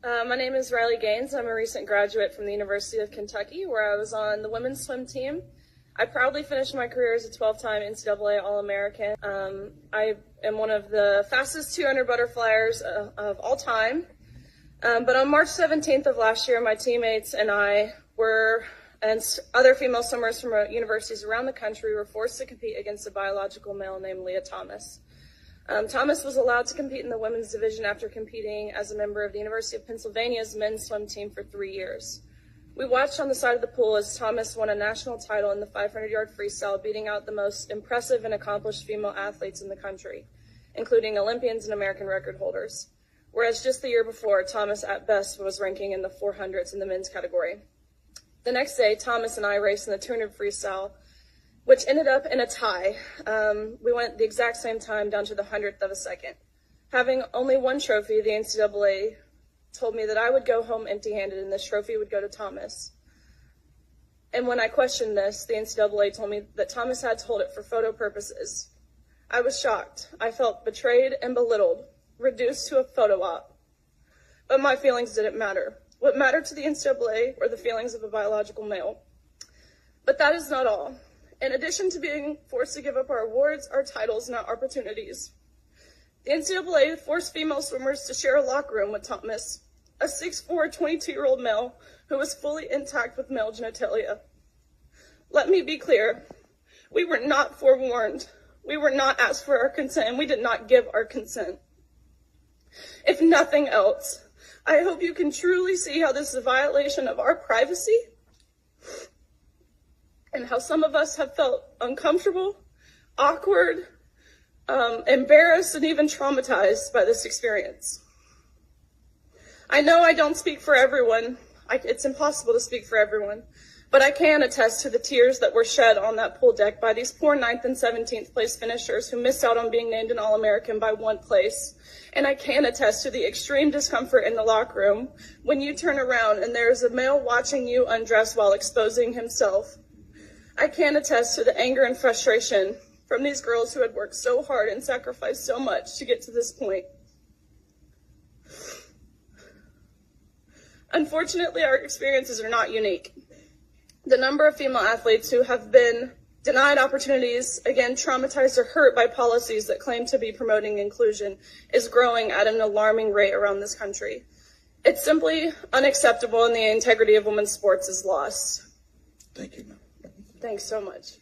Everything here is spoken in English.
My name is Riley Gaines. I'm a recent graduate from the University of Kentucky, where I was on the women's swim team. I proudly finished my career as a 12-time NCAA All-American. I am one of the fastest 200 butterflyers of all time. But on March 17th of last year, my teammates and I and other female swimmers from universities around the country were forced to compete against a biological male named Leah Thomas. Thomas was allowed to compete in the women's division after competing as a member of the University of Pennsylvania's men's swim team for 3 years. We watched on the side of the pool as Thomas won a national title in the 500-yard freestyle, beating out the most impressive and accomplished female athletes in the country, including Olympians and American record holders. Whereas just the year before, Thomas at best was ranking in the 400s in the men's category. The next day, Thomas and I raced in the 200 freestyle, which ended up in a tie. We went the exact same time down to the 100th of a second. Having only one trophy, the NCAA told me that I would go home empty-handed and this trophy would go to Thomas. And when I questioned this, the NCAA told me that Thomas had to hold it for photo purposes. I was shocked. I felt betrayed and belittled, reduced to a photo op. But my feelings didn't matter. What mattered to the NCAA were the feelings of a biological male. But that is not all. In addition to being forced to give up our awards, our titles, and our opportunities, the NCAA forced female swimmers to share a locker room with Thomas, a 6'4", 22-year-old male who was fully intact with male genitalia. Let me be clear, we were not forewarned. We were not asked for our consent, and we did not give our consent. If nothing else, I hope you can truly see how this is a violation of our privacy and how some of us have felt uncomfortable, awkward, embarrassed, and even traumatized by this experience. I know I don't speak for everyone. It's impossible to speak for everyone, but I can attest to the tears that were shed on that pool deck by these poor 9th and 17th place finishers who missed out on being named an All-American by 1 place. And I can attest to the extreme discomfort in the locker room when you turn around and there is a male watching you undress while exposing himself. I can attest to the anger and frustration from these girls who had worked so hard and sacrificed so much to get to this point. Unfortunately, our experiences are not unique. The number of female athletes who have been denied opportunities, again, traumatized or hurt by policies that claim to be promoting inclusion, is growing at an alarming rate around this country. It's simply unacceptable, and the integrity of women's sports is lost. Thank you, ma'am. Thanks so much.